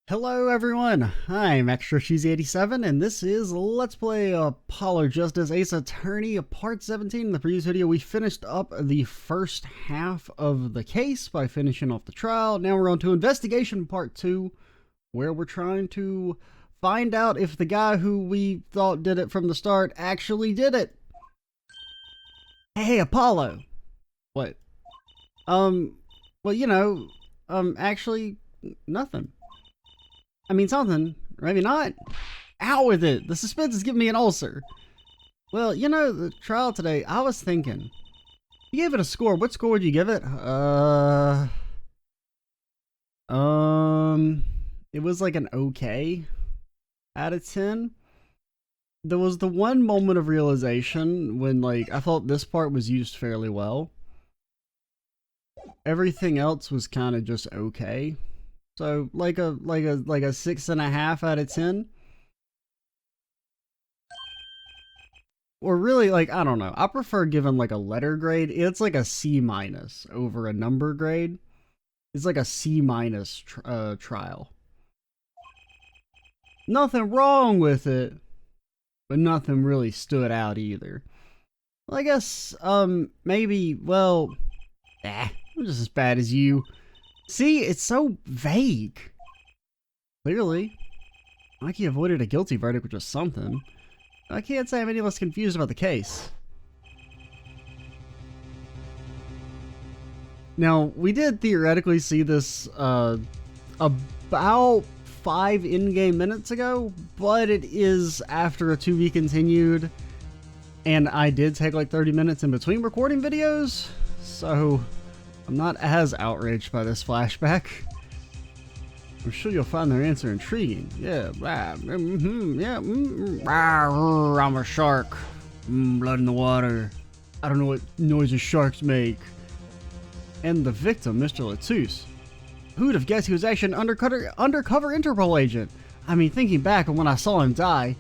Hello everyone, I'm ExtraCheesy87 and this is Let's Play Apollo Justice Ace Attorney Part 17. In the previous video we finished up the first half of the case by finishing off the trial. Now we're on to Investigation Part 2, where we're trying to find out if the guy who we thought did it from the start actually did it. Hey Apollo! What? Well actually nothing. I mean, something. Maybe not. Out with it. The suspense is giving me an ulcer. Well, the trial today, I was thinking. You gave it a score. What score would you give it? It was like an okay out of 10. There was the one moment of realization when, I thought this part was used fairly well. Everything else was kind of just okay. So like a 6.5 out of 10. Or really, I don't know. I prefer giving a letter grade. It's like a C- over a number grade. It's like a C- trial. Nothing wrong with it, but nothing really stood out either. Well, I guess maybe, I'm just as bad as you. See, it's so vague. Clearly. Like he avoided a guilty verdict, which was something. I can't say I'm any less confused about the case. Now, we did theoretically see this about 5 in-game minutes ago, but it is after a to be continued, and I did take 30 minutes in between recording videos, so I'm not as outraged by this flashback. I'm sure you'll find their answer intriguing. Yeah, I'm a shark. Blood in the water. I don't know what noises sharks make. And the victim, Mr. Latouche. Who'd have guessed he was actually an undercover Interpol agent? I mean, thinking back on when I saw him die.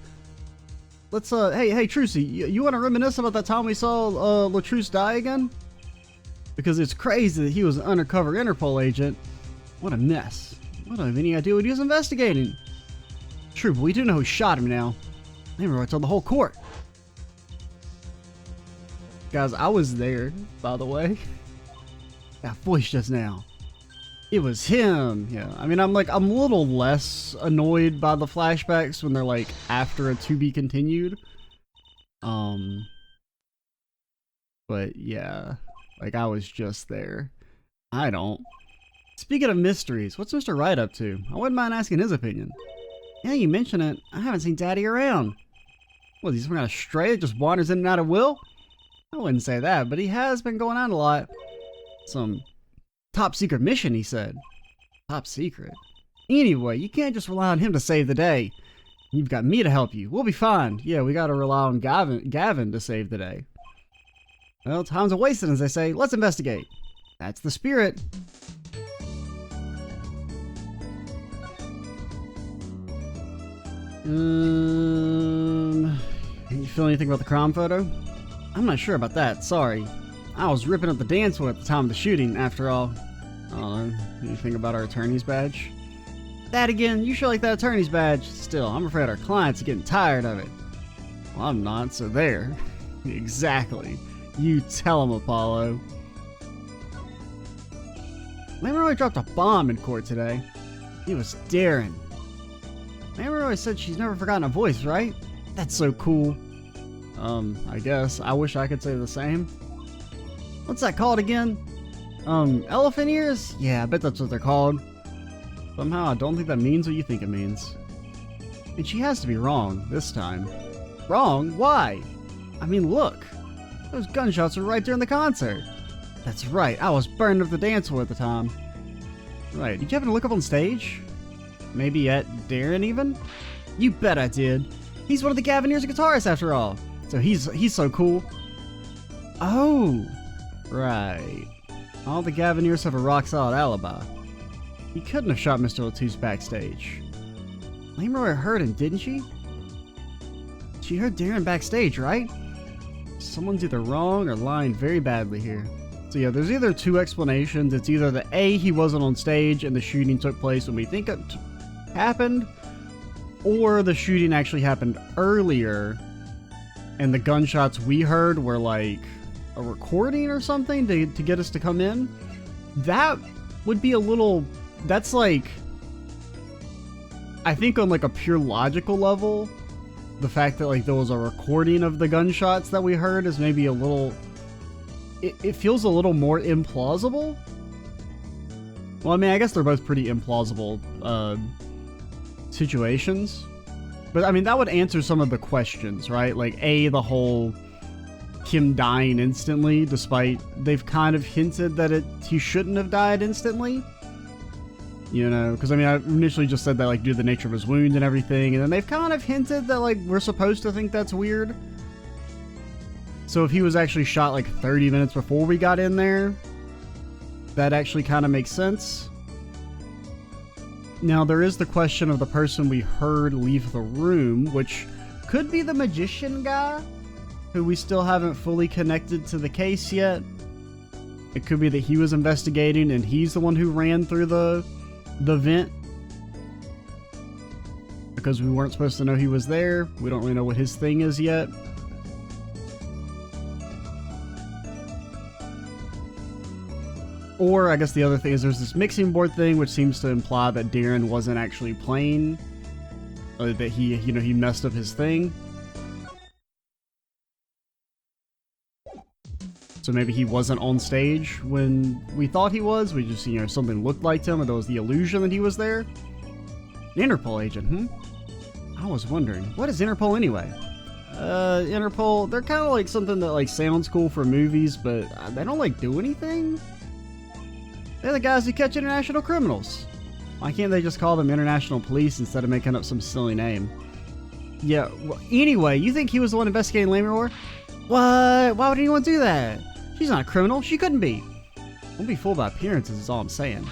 Let's, hey, Trucy, you want to reminisce about that time we saw Latouche die again? Because it's crazy that he was an undercover Interpol agent. What a mess. I don't have any idea what he was investigating. True, but we do know who shot him now. Leroy told the whole court. Guys, I was there, by the way. That voice just now. It was him. Yeah, I mean, I'm a little less annoyed by the flashbacks when they're after a to be continued. But yeah. I was just there. I don't. Speaking of mysteries, what's Mr. Wright up to? I wouldn't mind asking his opinion. Yeah, you mention it. I haven't seen Daddy around. What, he's some kind of stray that just wanders in and out of will? I wouldn't say that, but he has been going out a lot. Some top secret mission, he said. Top secret? Anyway, you can't just rely on him to save the day. You've got me to help you. We'll be fine. Yeah, we gotta rely on Gavin to save the day. Well, time's a wasted, as they say. Let's investigate. That's the spirit. You feel anything about the crime photo? I'm not sure about that, sorry. I was ripping up the dance floor at the time of the shooting, after all. I don't know, anything about our attorney's badge? That again, you sure like that attorney's badge? Still, I'm afraid our clients are getting tired of it. Well, I'm not, so there. Exactly. You tell him, Apollo. Leroy dropped a bomb in court today. It was daring. Leroy said she's never forgotten a voice, right? That's so cool. I guess. I wish I could say the same. What's that called again? Elephant ears? Yeah, I bet that's what they're called. Somehow I don't think that means what you think it means. And she has to be wrong, this time. Wrong? Why? I mean, look. Those gunshots were right during the concert. That's right, I was burned up the dance floor at the time. Right, did you happen to look up on stage? Maybe at Darren even? You bet I did. He's one of the Gavineers guitarists after all. So he's so cool. Oh, right. All the Gavineers have a rock-solid alibi. He couldn't have shot Mr. Latouche backstage. Leroy heard him, didn't she? She heard Darren backstage, right? Someone's either wrong or lying very badly here. So yeah, there's either two explanations. It's either that A, he wasn't on stage and the shooting took place when we think it, happened, or the shooting actually happened earlier and the gunshots we heard were like a recording or something to get us to come in. That would be a little, that's like, I think on like a pure logical level, the fact that like there was a recording of the gunshots that we heard is maybe a little, it feels a little more implausible. Well, I mean, I guess they're both pretty implausible situations. But I mean, that would answer some of the questions, right? Like, the whole him dying instantly, despite they've kind of hinted that he shouldn't have died instantly. You know, because I mean, I initially just said that, like, due to the nature of his wound and everything, and then they've kind of hinted that, like, we're supposed to think that's weird. So if he was actually shot, like, 30 minutes before we got in there, that actually kind of makes sense. Now, there is the question of the person we heard leave the room, which could be the magician guy, who we still haven't fully connected to the case yet. It could be that he was investigating and he's the one who ran through the vent. Because we weren't supposed to know he was there. We don't really know what his thing is yet. Or, I guess the other thing is there's this mixing board thing, which seems to imply that Darren wasn't actually playing. That he, you know, he messed up his thing. So maybe he wasn't on stage when we thought he was. We just, you know, something looked like him, and there was the illusion that he was there. Interpol agent, I was wondering, what is Interpol anyway? Interpol, they're kind of like something that, like, sounds cool for movies, but they don't, like, do anything. They're the guys who catch international criminals. Why can't they just call them international police instead of making up some silly name? Yeah, well, anyway, you think he was the one investigating Lammermoor? What? Why would anyone do that? She's not a criminal. She couldn't be. Don't be fooled by appearances is all I'm saying.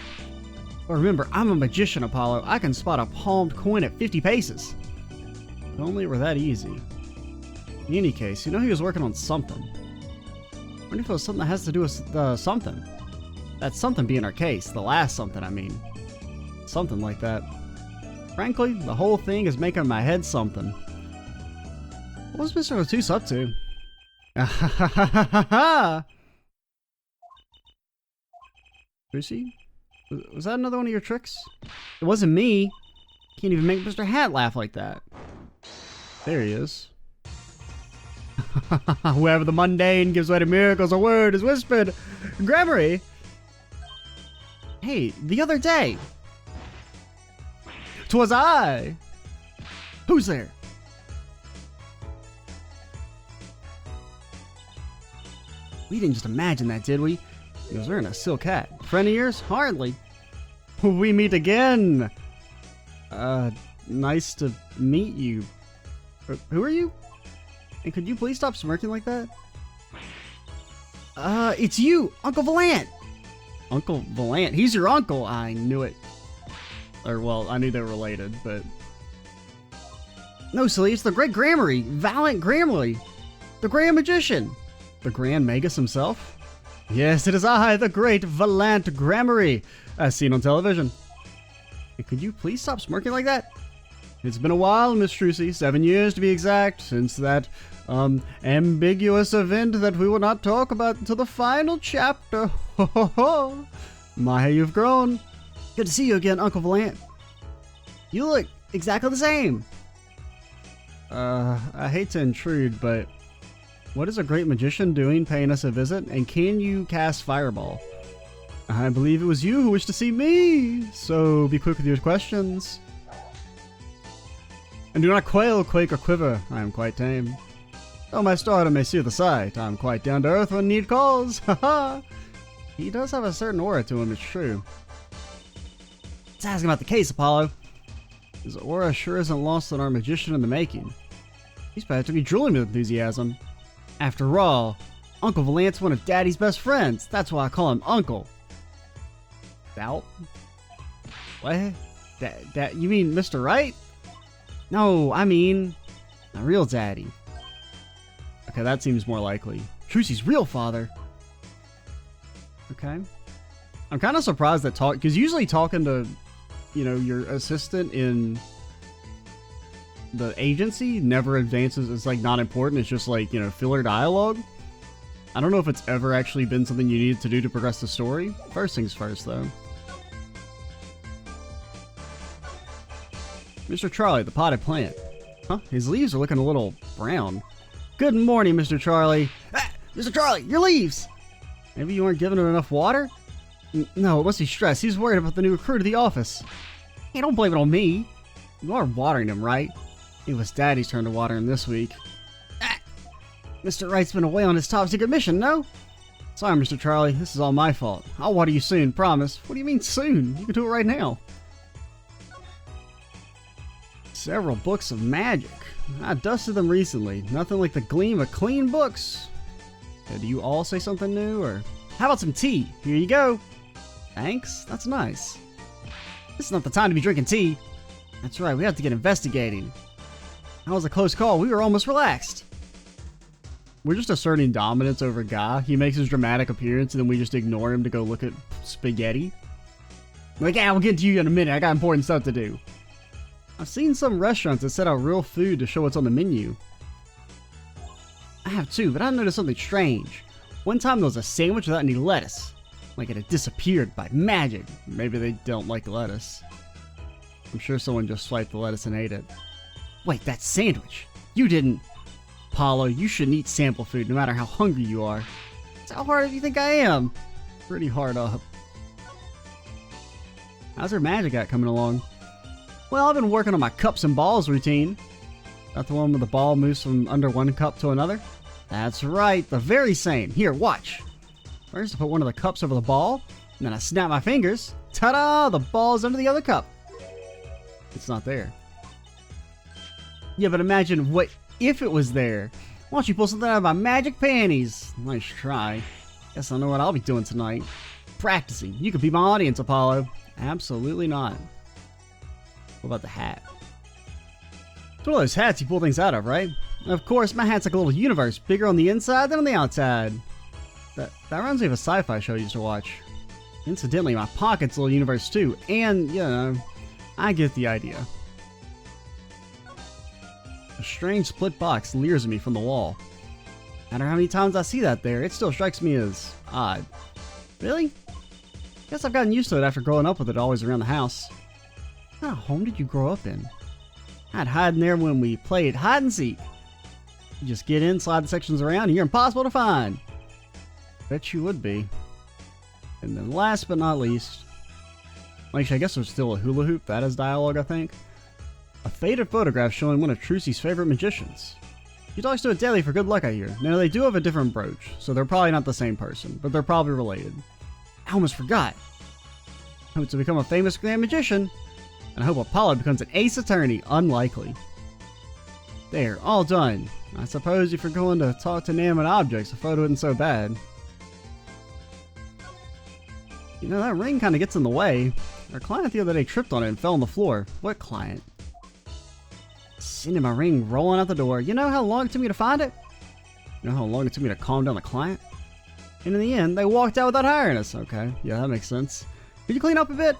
But remember, I'm a magician, Apollo. I can spot a palmed coin at 50 paces. If only it were that easy. In any case, you know he was working on something. I wonder if it was something that has to do with something. That something being our case. The last something, I mean. Something like that. Frankly, the whole thing is making my head something. What was Mr. Latus up to? Lucy? Was that another one of your tricks? It wasn't me. Can't even make Mr. Hat laugh like that. There he is. Whoever the mundane gives way to miracles, a word is whispered. Grammary. Hey, the other day. 'Twas I. Who's there? We didn't just imagine that, did we? He was wearing a silk hat. Friend of yours? Hardly. We meet again. Nice to meet you. Who are you? And could you please stop smirking like that? It's you, Uncle Valant. Uncle Valant? He's your uncle. I knew it. Or, well, I knew they were related, but... No, silly, it's the Great Grammary. Valant Grammarly. The Grand Magician. The Grand Magus himself? Yes, it is I, the great Valant Grammarly, as seen on television. And could you please stop smirking like that? It's been a while, Miss Trucy, 7 years to be exact, since that, ambiguous event that we will not talk about until the final chapter. Ho ho ho! My, how you've grown. Good to see you again, Uncle Valant. You look exactly the same. I hate to intrude, but what is a great magician doing paying us a visit, and can you cast Fireball? I believe it was you who wished to see me, so be quick with your questions. And do not quail, quake, or quiver, I am quite tame. Though my starter may see the sight, I am quite down to earth when need calls, haha! He does have a certain aura to him, it's true. Let's ask him about the case, Apollo. His aura sure isn't lost on our magician in the making. He's practically drooling with enthusiasm. After all, Uncle Valant's one of Daddy's best friends. That's why I call him Uncle. Doubt? What? That you mean Mr. Right? No, I mean my real daddy. Okay, that seems more likely. Trucy's real father. Okay. I'm kind of surprised that because usually talking to you know, your assistant in the agency never advances. It's like not important. It's just like, you know, filler dialogue. I don't know if it's ever actually been something you needed to do to progress the story. First things first, though. Mr. Charlie, the potted plant. Huh? His leaves are looking a little brown. Good morning, Mr. Charlie. Ah, Mr. Charlie, your leaves! Maybe you weren't giving him enough water? No, it must be stress. He's worried about the new recruit at the office. Hey, don't blame it on me. You are watering him, right? It was Daddy's turn to water him this week. Ah! Mr. Wright's been away on his top secret mission, no? Sorry, Mr. Charlie. This is all my fault. I'll water you soon, promise. What do you mean soon? You can do it right now. Several books of magic. I dusted them recently. Nothing like the gleam of clean books. Do you all say something new, or... How about some tea? Here you go. Thanks. That's nice. This is not the time to be drinking tea. That's right, we have to get investigating. That was a close call. We were almost relaxed. We're just asserting dominance over Guy. He makes his dramatic appearance, and then we just ignore him to go look at spaghetti. Like, yeah, we'll get to you in a minute. I got important stuff to do. I've seen some restaurants that set out real food to show what's on the menu. I have too, but I noticed something strange. One time there was a sandwich without any lettuce. Like it had disappeared by magic. Maybe they don't like lettuce. I'm sure someone just swiped the lettuce and ate it. Wait, that sandwich! You didn't... Paulo, you shouldn't eat sample food no matter how hungry you are. That's how hard do you think I am? Pretty hard up. How's her magic act coming along? Well, I've been working on my cups and balls routine. That the one where the ball moves from under one cup to another? That's right, the very same. Here, watch. First, I put one of the cups over the ball, and then I snap my fingers. Ta-da! The ball's under the other cup. It's not there. Yeah, but imagine what if it was there. Why don't you pull something out of my magic panties? Nice try. Guess I know what I'll be doing tonight. Practicing. You could be my audience, Apollo. Absolutely not. What about the hat? It's one of those hats you pull things out of, right? Of course, my hat's like a little universe, bigger on the inside than on the outside. That reminds me of a sci-fi show I used to watch. Incidentally, my pocket's a little universe too, and, you know, I get the idea. A strange split box leers at me from the wall. No matter how many times I see that there, it still strikes me as odd. Really? Guess I've gotten used to it after growing up with it always around the house. What kind of home did you grow up in? I'd hide in there when we played hide and seek. You just get in, slide the sections around, and you're impossible to find. Bet you would be. And then last but not least, actually I guess there's still a hula hoop. That is dialogue, I think. A faded photograph showing one of Trucy's favorite magicians. He talks to a daily for good luck, I hear. Now, they do have a different brooch, so they're probably not the same person, but they're probably related. I almost forgot. I hope to become a famous grand magician, and I hope Apollo becomes an ace attorney. Unlikely. There, all done. I suppose if you're going to talk to inanimate objects, a photo isn't so bad. You know, that ring kind of gets in the way. Our client the other day tripped on it and fell on the floor. What client? Sending my ring rolling out the door. You know how long it took me to find it? You know how long it took me to calm down the client? And in the end, they walked out without hiring us. Okay, yeah, that makes sense. Could you clean up a bit?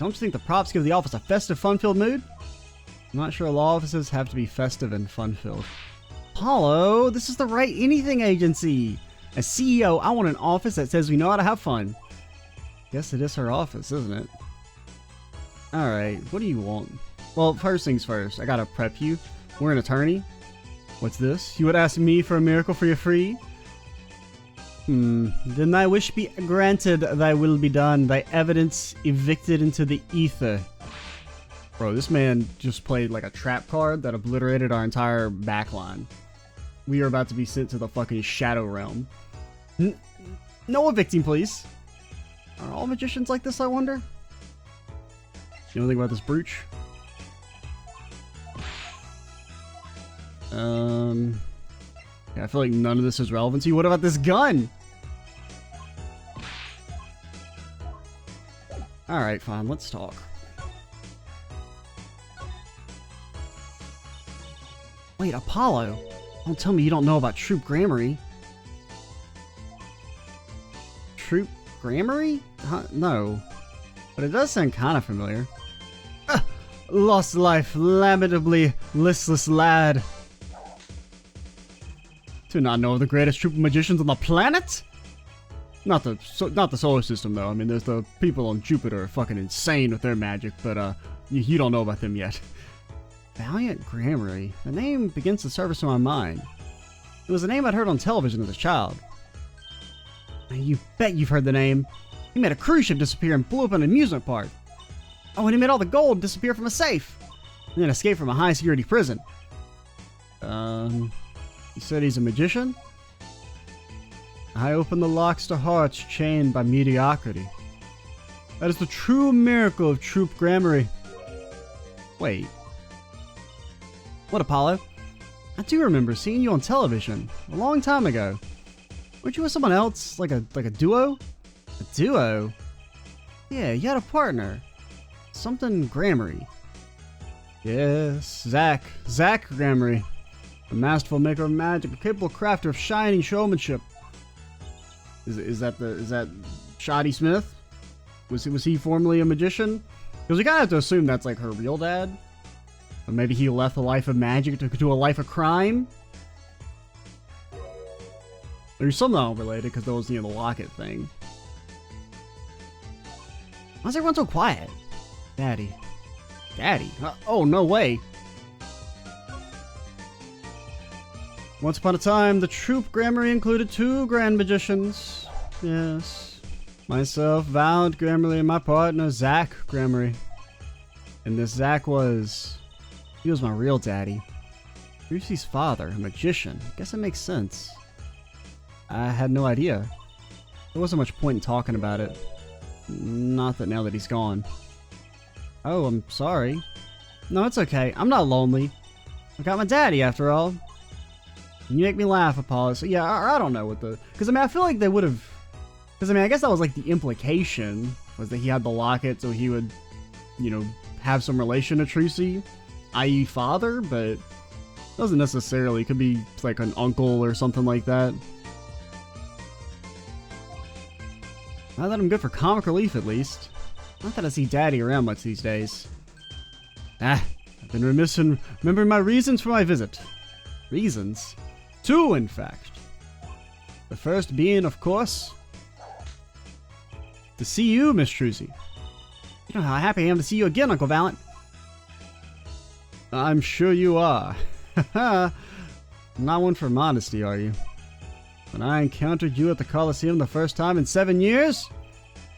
Don't you think the props give the office a festive, fun-filled mood? I'm not sure law offices have to be festive and fun-filled. Apollo, this is the Right Anything agency. As CEO, I want an office that says we know how to have fun. Guess it is her office, isn't it? Alright, what do you want? Well, first things first, I gotta prep you. We're an attorney. What's this? You would ask me for a miracle for your free? Then thy wish be granted, thy will be done, thy evidence evicted into the ether. Bro, this man just played like a trap card that obliterated our entire backline. We are about to be sent to the fucking Shadow Realm. No evicting, please. Are all magicians like this, I wonder? You know anything about this brooch? Yeah, I feel like none of this is relevant to you. What about this gun? Alright, fine, let's talk. Wait, Apollo? Don't tell me you don't know about Troop Gramarye. Troop Gramarye? Huh? No. But it does sound kind of familiar. Lost life, lamentably listless lad. Do not know of the greatest troop of magicians on the planet? Not the solar system, though. I mean, there's the people on Jupiter are fucking insane with their magic, but you don't know about them yet. Valiant Gramarye. The name begins to surface in my mind. It was a name I'd heard on television as a child. You bet you've heard the name. He made a cruise ship disappear and blew up an amusement park. Oh, and he made all the gold disappear from a safe. And then escaped from a high-security prison. You said he's a magician? I open the locks to hearts chained by mediocrity. That is the true miracle of Troop Gramarye. Wait. What, Apollo? I do remember seeing you on television a long time ago. Weren't you with someone else? Like a duo? A duo? Yeah, you had a partner. Something Gramarye. Yes, Zach Gramarye. A masterful maker of magic, a capable crafter of shining showmanship. Is that Shoddy Smith? Was he formerly a magician? Because we kind of have to assume that's like her real dad. Or maybe he left a life of magic to a life of crime. There's somehow related because there was the locket thing. Why's everyone so quiet? Daddy. Oh, no way. Once upon a time, the Troop Gramarye included 2 grand magicians. Yes. Myself, Valiant Gramarye, and my partner, Zach Gramarye. And this Zach he was my real daddy. Lucy's father, a magician. I guess it makes sense. I had no idea. There wasn't much point in talking about it. Not that now that he's gone. Oh, I'm sorry. No, it's okay. I'm not lonely. I got my daddy, after all. And you make me laugh, Apollo. So yeah, I don't know what the... Because, I mean, I feel like they would have... Because, I mean, I guess that was, like, the implication. Was that he had the locket, so he would, have some relation to Trucy. I.e. father, but... Doesn't necessarily. Could be, like, an uncle or something like that. Not that I'm good for comic relief, at least. Not that I see Daddy around much these days. I've been remiss in remembering my reasons for my visit. Reasons? 2, in fact. The first being, of course, to see you, Miss Trucy. You know how happy I am to see you again, Uncle Valiant. I'm sure you are. Not one for modesty, are you? When I encountered you at the Coliseum the first time in 7 years,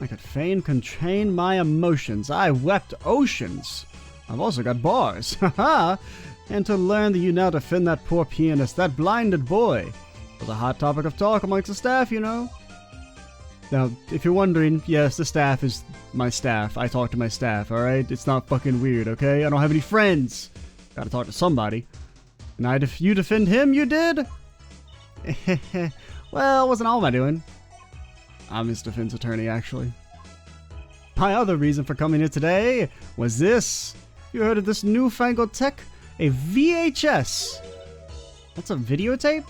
I could fain contain my emotions. I wept oceans. I've also got bars. Haha! And to learn that you now defend that poor pianist, that blinded boy, was a hot topic of talk amongst the staff, Now, if you're wondering, yes, the staff is my staff. I talk to my staff, alright? It's not fucking weird, okay? I don't have any friends. Gotta talk to somebody. And you defend him, you did? Well, it wasn't all my doing. I'm his defense attorney, actually. My other reason for coming here today was this. You heard of this newfangled tech? A VHS. That's a videotape?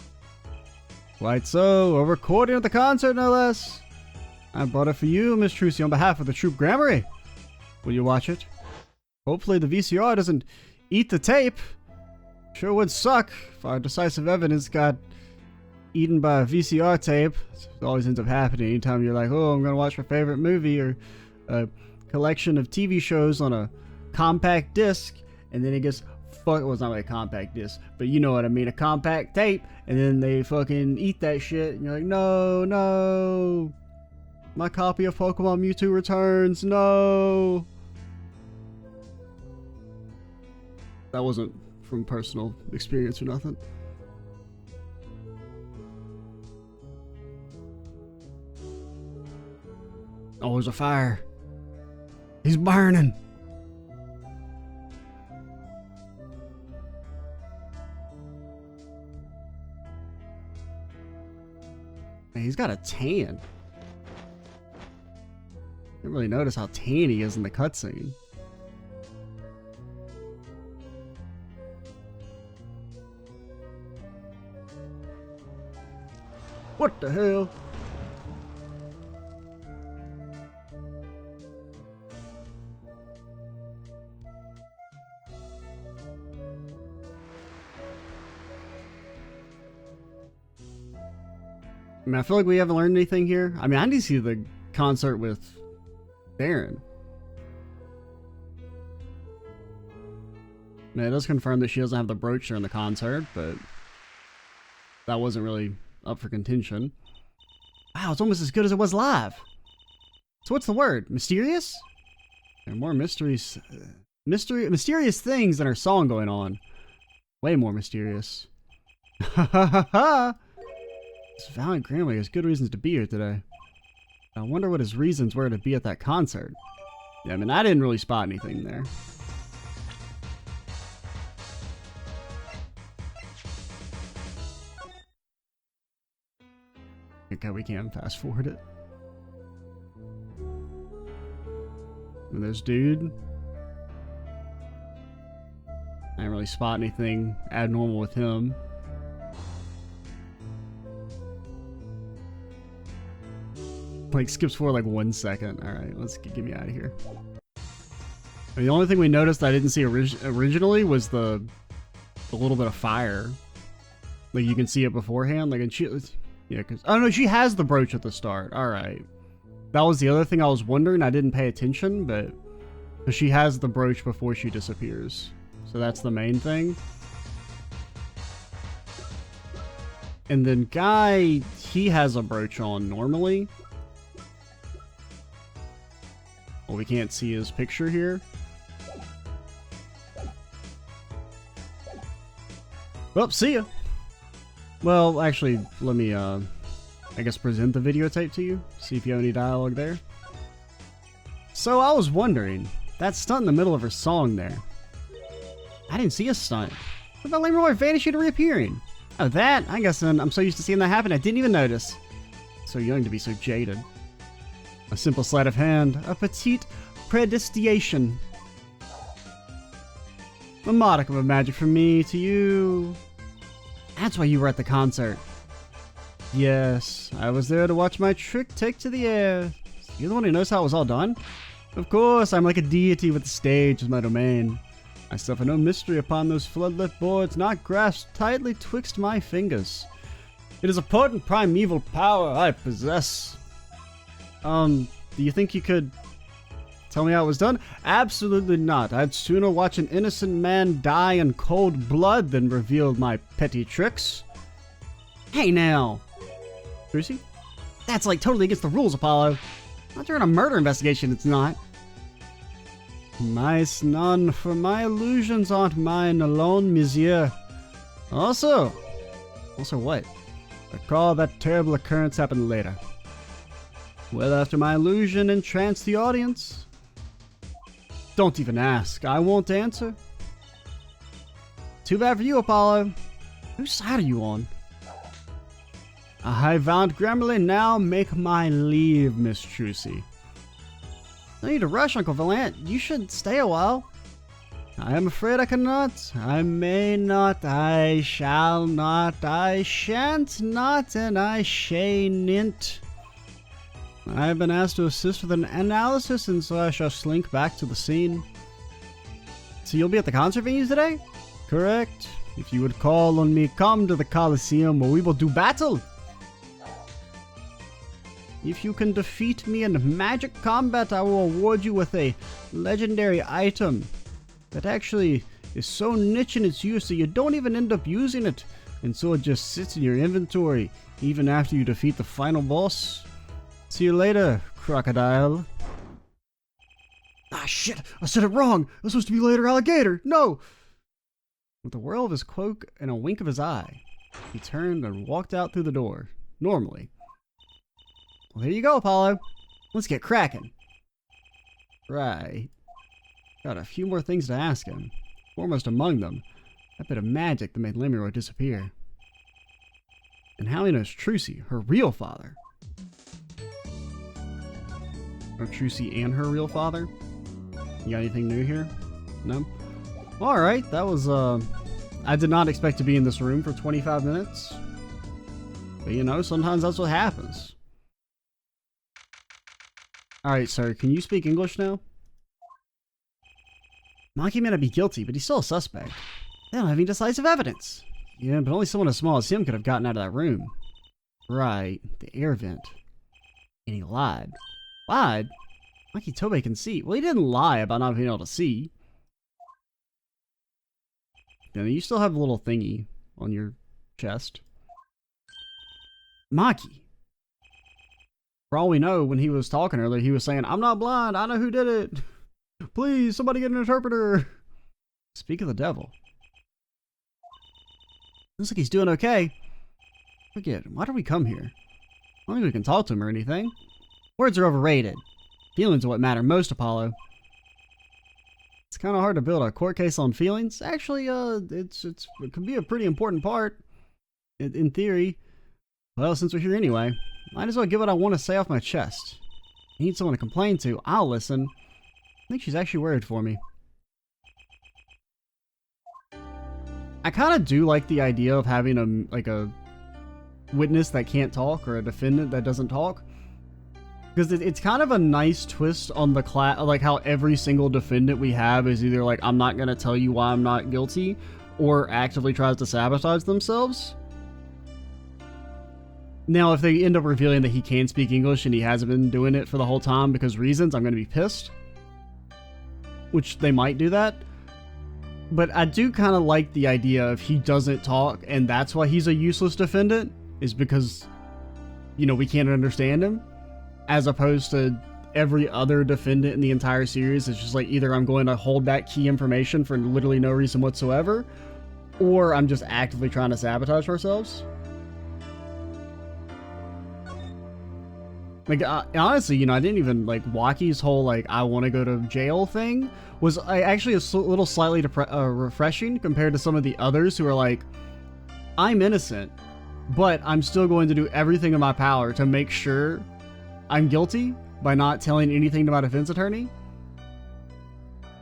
Quite so. A recording of the concert, no less. I brought it for you, Miss Trucy, on behalf of the Troop Gramarye. Will you watch it? Hopefully the VCR doesn't eat the tape. Sure would suck if our decisive evidence got eaten by a VCR tape. It always ends up happening anytime you're like, oh, I'm gonna watch my favorite movie or a collection of TV shows on a compact disc, and then it gets well, it's not like a compact disc, but you know what I mean, a compact tape, and then they fucking eat that shit, and you're like, no, my copy of Pokemon Mewtwo returns, no. That wasn't from personal experience or nothing. Oh, there's a fire. He's burning. Man, he's got a tan. Didn't really notice how tan he is in the cutscene. What the hell? I mean, I feel like we haven't learned anything here. I mean, I need to see the concert with Darren. Now, it does confirm that she doesn't have the brooch during the concert, but that wasn't really up for contention. Wow, it's almost as good as it was live. So what's the word? Mysterious? There are more mysterious things than our song going on. Way more mysterious. Ha ha ha ha! This valiant Grammy has good reasons to be here today. I wonder what his reasons were to be at that concert. Yeah, I mean, I didn't really spot anything there. Okay, we can fast forward it. And this dude. I didn't really spot anything abnormal with him. Like, skips forward like 1 second. Alright, let's get me out of here. The only thing we noticed I didn't see originally was the little bit of fire. Like, you can see it beforehand. Like, and she... Yeah, because... Oh, no, she has the brooch at the start. Alright. That was the other thing I was wondering. I didn't pay attention, but... She has the brooch before she disappears. So that's the main thing. And then Guy, he has a brooch on normally. Well, we can't see his picture here. Well, see ya. Well, actually, let me, I guess present the videotape to you. See if you have any dialogue there. So, I was wondering, that stunt in the middle of her song there. I didn't see a stunt. What about Leroy vanishing and reappearing? Oh, that? I guess I'm so used to seeing that happen, I didn't even notice. So young to be so jaded. A simple sleight of hand, a petite prestidigitation. A modicum of magic from me to you. That's why you were at the concert. Yes, I was there to watch my trick take to the air. You're the one who knows how it was all done? Of course, I'm like a deity with the stage as my domain. I suffer no mystery upon those floodlit boards, not grasped tightly twixt my fingers. It is a potent primeval power I possess. Do you think you could tell me how it was done? Absolutely not. I'd sooner watch an innocent man die in cold blood than reveal my petty tricks. Hey now! Lucy? That's like totally against the rules, Apollo. Not during a murder investigation, it's not. Mice none, for my illusions aren't mine alone, monsieur. Also what? Recall that terrible occurrence happened later. Well, after my illusion entranced the audience. Don't even ask, I won't answer. Too bad for you, Apollo. Whose side are you on? A high valiant Grammarly, now make my leave, Miss Trucy. No need to rush, Uncle Valant. You should stay a while. I am afraid I cannot. I may not. I shall not. I shan't not, and I shan't. I have been asked to assist with an analysis, and so I shall slink back to the scene. So you'll be at the concert venue today? Correct. If you would call on me, come to the Coliseum where we will do battle. If you can defeat me in magic combat, I will award you with a legendary item that actually is so niche in its use that you don't even end up using it, and so it just sits in your inventory even after you defeat the final boss. See you later, crocodile. Ah, shit! I said it wrong! I was supposed to be later, alligator! No! With a whirl of his cloak and a wink of his eye, he turned and walked out through the door, normally. Well, there you go, Apollo. Let's get cracking. Right. Got a few more things to ask him. Foremost among them, that bit of magic that made Lemuroy disappear. And how he knows Trucy, her real father. Or Trucy and her real father? You got anything new here? No? Alright, that was, I did not expect to be in this room for 25 minutes. But you know, sometimes that's what happens. Alright, sir, can you speak English now? Monkey may not be guilty, but he's still a suspect. They don't have any decisive evidence. Yeah, but only someone as small as him could have gotten out of that room. Right, the air vent. And he lied. Lied? Maki Tobe can see. Well, he didn't lie about not being able to see. You still have a little thingy on your chest. Maki. For all we know, when he was talking earlier, he was saying, I'm not blind, I know who did it. Please, somebody get an interpreter. Speak of the devil. Looks like he's doing okay. Forget, why did we come here? I don't think we can talk to him or anything. Words are overrated. Feelings are what matter most, Apollo. It's kind of hard to build a court case on feelings. Actually, it can be a pretty important part, in theory. Well, since we're here anyway, might as well get what I want to say off my chest. I need someone to complain to. I'll listen. I think she's actually worried for me. I kind of do like the idea of having a witness that can't talk or a defendant that doesn't talk. Because it's kind of a nice twist on the like how every single defendant we have is either like, I'm not going to tell you why I'm not guilty, or actively tries to sabotage themselves. Now, if they end up revealing that he can speak English and he hasn't been doing it for the whole time because reasons, I'm going to be pissed. Which they might do that. But I do kind of like the idea of he doesn't talk and that's why he's a useless defendant, is because, you know, we can't understand him. As opposed to every other defendant in the entire series. It's just like, either I'm going to hold back key information for literally no reason whatsoever, or I'm just actively trying to sabotage ourselves. Like, honestly, you know, I didn't even, like, Waki's whole, like, I want to go to jail thing was actually a little slightly refreshing compared to some of the others who are like, I'm innocent, but I'm still going to do everything in my power to make sure I'm guilty by not telling anything to my defense attorney.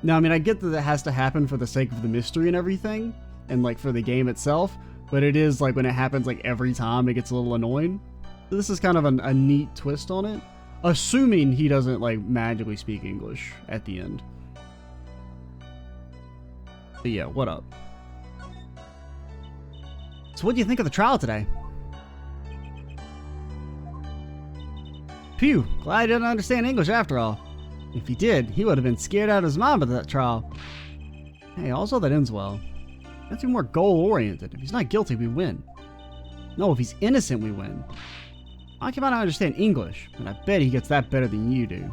Now, I mean, I get that it has to happen for the sake of the mystery and everything, and like for the game itself, but it is like when it happens like every time, it gets a little annoying. So this is kind of a neat twist on it, assuming he doesn't like magically speak English at the end. But yeah, what up? So what do you think of the trial today? Phew, glad he didn't understand English after all. If he did, he would have been scared out of his mind by that trial. Hey, also that ends well. Let's be more goal-oriented. If he's not guilty, we win. No, if he's innocent, we win. I might not understand English, but I bet he gets that better than you do.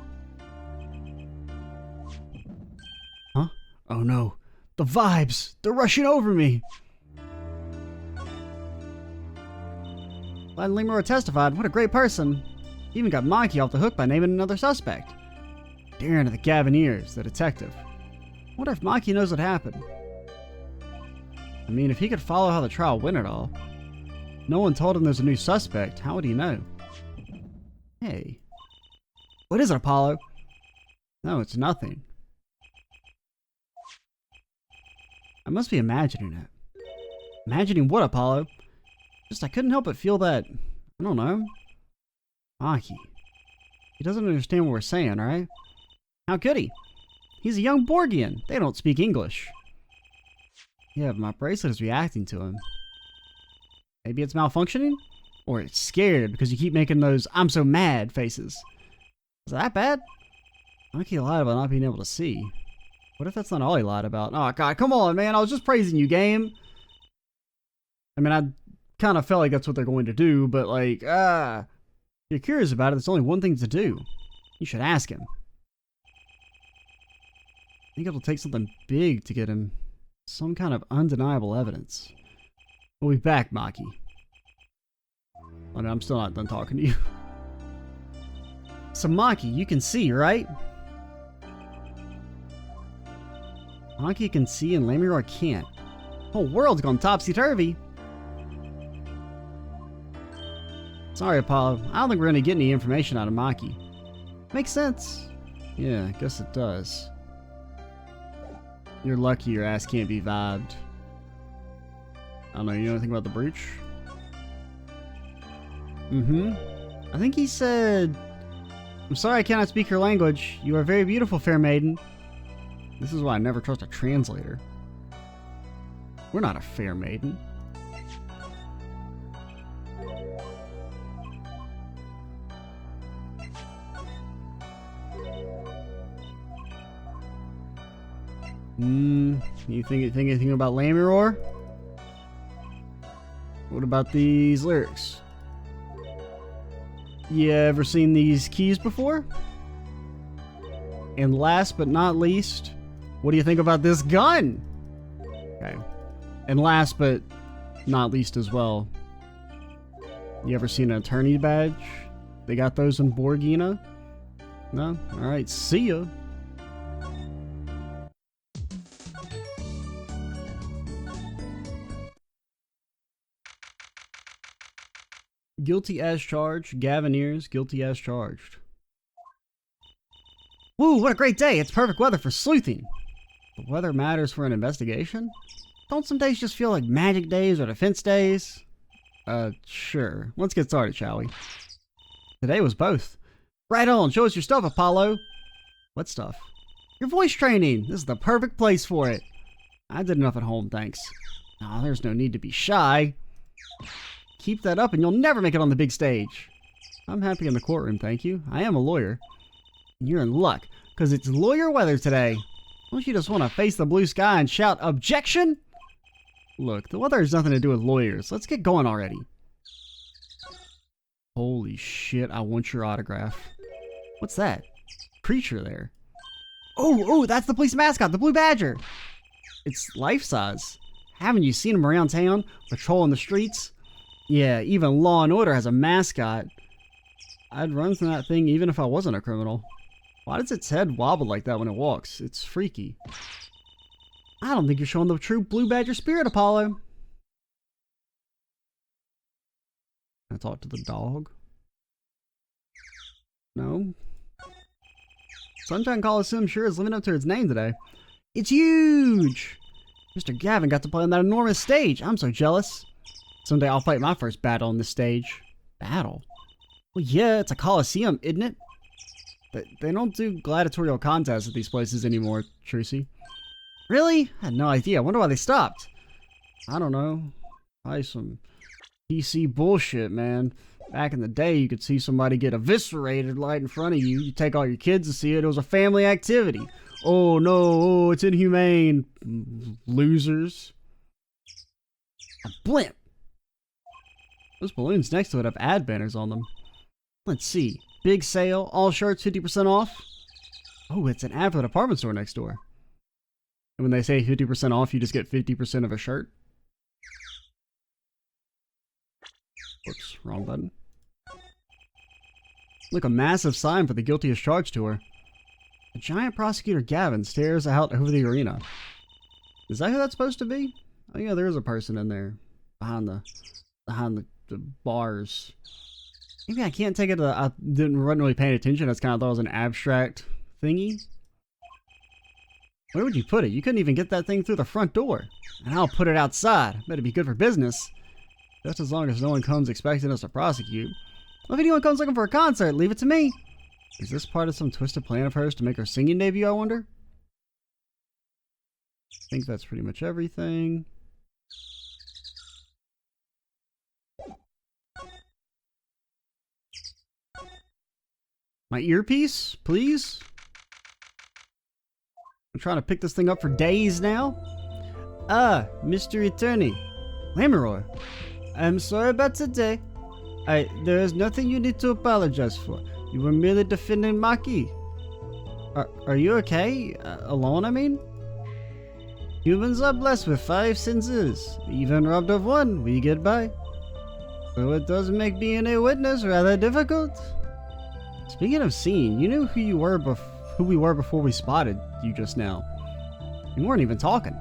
Huh? Oh no. The vibes! They're rushing over me! Glad Lemur testified. What a great person. He even got Maki off the hook by naming another suspect. Darren of the Gavineers, the detective. Wonder if Maki knows what happened. I mean, if he could follow how the trial went at all. No one told him there's a new suspect. How would he know? Hey. What is it, Apollo? No, it's nothing. I must be imagining it. Imagining what, Apollo? Just I couldn't help but feel that, I don't know. Maki. He doesn't understand what we're saying, right? How could he? He's a young Borgian. They don't speak English. Yeah, but my bracelet is reacting to him. Maybe it's malfunctioning? Or it's scared because you keep making those I'm so mad faces. Is that bad? Maki lied about not being able to see. What if that's not all he lied about? Oh god, come on, man. I was just praising you, game. I mean, I kind of felt like that's what they're going to do, but like, if you're curious about it, there's only one thing to do. You should ask him. I think it'll take something big to get him some kind of undeniable evidence. We'll be back, Maki. Oh no, I'm still not done talking to you. So Maki, you can see, right? Maki can see and Lemur can't. The whole world's gone topsy-turvy. Sorry, Apollo. I don't think we're going to get any information out of Maki. Makes sense. Yeah, I guess it does. You're lucky your ass can't be vibed. I don't know, you know anything about the breach? I think he said, I'm sorry I cannot speak your language. You are very beautiful, fair maiden. This is why I never trust a translator. We're not a fair maiden. You think anything about Lamiror? What about these lyrics? You ever seen these keys before? And last but not least, what do you think about this gun? Okay. And last but not least as well, you ever seen an attorney badge? They got those in Borgina? No? Alright, see ya. Guilty as charged. Gavineers, guilty as charged. Woo, what a great day. It's perfect weather for sleuthing. The weather matters for an investigation? Don't some days just feel like magic days or defense days? Sure. Let's get started, shall we? Today was both. Right on, show us your stuff, Apollo. What stuff? Your voice training. This is the perfect place for it. I did enough at home, thanks. Oh, there's no need to be shy. Keep that up and you'll never make it on the big stage. I'm happy in the courtroom, thank you. I am a lawyer. And you're in luck, because it's lawyer weather today. Don't you just want to face the blue sky and shout, "Objection"? Look, the weather has nothing to do with lawyers. Let's get going already. Holy shit, I want your autograph. What's that? Creature there. Oh, that's the police mascot, the Blue Badger. It's life-size. Haven't you seen him around town, patrolling the streets? Yeah, even Law and Order has a mascot. I'd run from that thing even if I wasn't a criminal. Why does its head wobble like that when it walks? It's freaky. I don't think you're showing the true Blue Badger spirit, Apollo. Can I talk to the dog? No. Sunshine Coliseum sure is living up to its name today. It's huge! Mr. Gavin got to play on that enormous stage. I'm so jealous. Someday I'll fight my first battle on this stage. Battle? Well, yeah, it's a coliseum, isn't it? They don't do gladiatorial contests at these places anymore, Trucy. Really? I had no idea. I wonder why they stopped. I don't know. Probably some PC bullshit, man. Back in the day, you could see somebody get eviscerated right in front of you. You take all your kids to see it. It was a family activity. Oh, no. Oh, it's inhumane. Losers. A blimp. Those balloons next to it have ad banners on them. Let's see. Big sale. All shirts 50% off. Oh, it's an ad for the department store next door. And when they say 50% off, you just get 50% of a shirt. Whoops, wrong button. Look, a massive sign for the Guilty as Charged tour. A giant prosecutor Gavin stares out over the arena. Is that who that's supposed to be? Oh yeah, there is a person in there. Behind the bars. Maybe I can't take it. I wasn't really paying attention. I just kind of thought it was an abstract thingy. Where would you put it? You couldn't even get that thing through the front door. And I'll put it outside. Better be good for business. Just as long as no one comes expecting us to prosecute. Well, if anyone comes looking for a concert, leave it to me. Is this part of some twisted plan of hers to make her singing debut, I wonder? I think that's pretty much everything. My earpiece, please? I'm trying to pick this thing up for days now. Ah, Mr. Attorney. Lamiror. I'm sorry about today. There is nothing you need to apologize for. You were merely defending Maki. Are you okay? Alone, I mean? Humans are blessed with 5 senses. Even robbed of one, we get by. So it does make being a witness rather difficult. Speaking of seeing, you knew who we were before we spotted you just now. You weren't even talking.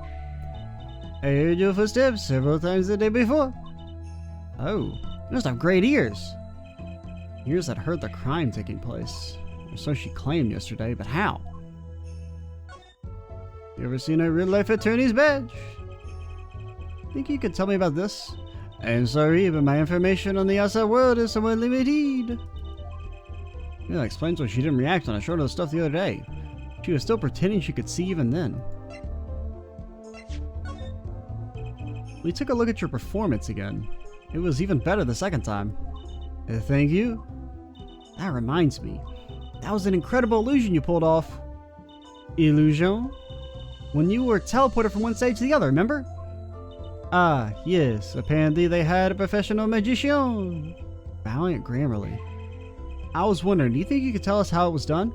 I heard your footsteps several times the day before. Oh, you must have great ears. Ears that heard the crime taking place. Or so she claimed yesterday, but how? You ever seen a real-life attorney's badge? Think you could tell me about this? I'm sorry, but my information on the outside world is somewhat limited. Yeah, that explains why she didn't react when I showed her the stuff the other day. She was still pretending she could see even then. We took a look at your performance again. It was even better the second time. Thank you. That reminds me. That was an incredible illusion you pulled off. Illusion? when you were teleported from one stage to the other, remember? Ah, yes. Apparently they had a professional magician. Valiant Grammarly. I was wondering, do you think you could tell us how it was done?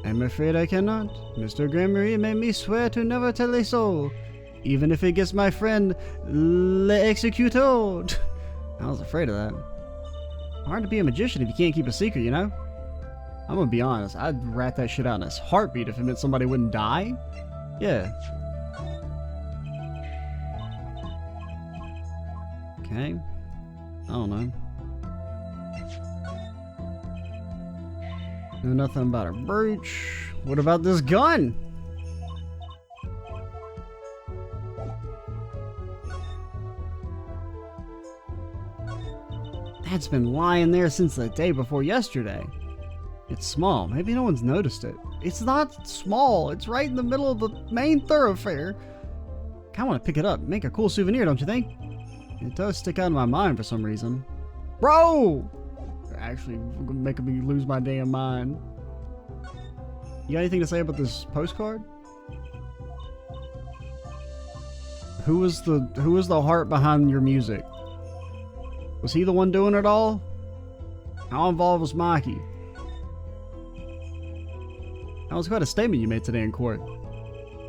I'm afraid I cannot. Mr. Grammarly made me swear to never tell a soul, even if it gets my friend executed. I was afraid of that. Hard to be a magician if you can't keep a secret, you know? I'm gonna be honest, I'd rat that shit out in his heartbeat if it meant somebody wouldn't die. Yeah. Okay. I don't know. Know nothing about a brooch. What about this gun? That's been lying there since the day before yesterday. It's small. Maybe no one's noticed it. It's not small. It's right in the middle of the main thoroughfare. Kinda want to pick it up. Make a cool souvenir, don't you think? It does stick out in my mind for some reason. Bro! Actually making me lose my damn mind. You got anything to say about this postcard? Who was the heart behind your music? Was he the one doing it all? How involved was Mikey? That was quite a statement you made today in court.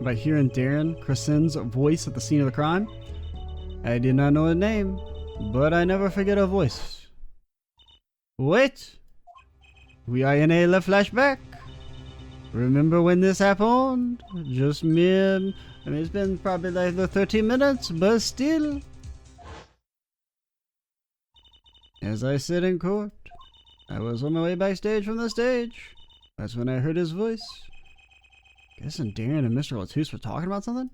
About hearing Darren Crescen's voice at the scene of the crime. I did not know her name, but I never forget her voice. Wait! We are in a flashback. Remember when this happened? Just mere... I mean, it's been probably like the 30 minutes, but still. As I sit in court, I was on my way backstage from the stage. That's when I heard his voice. Guessing Darren and Mr. Latouche were talking about something?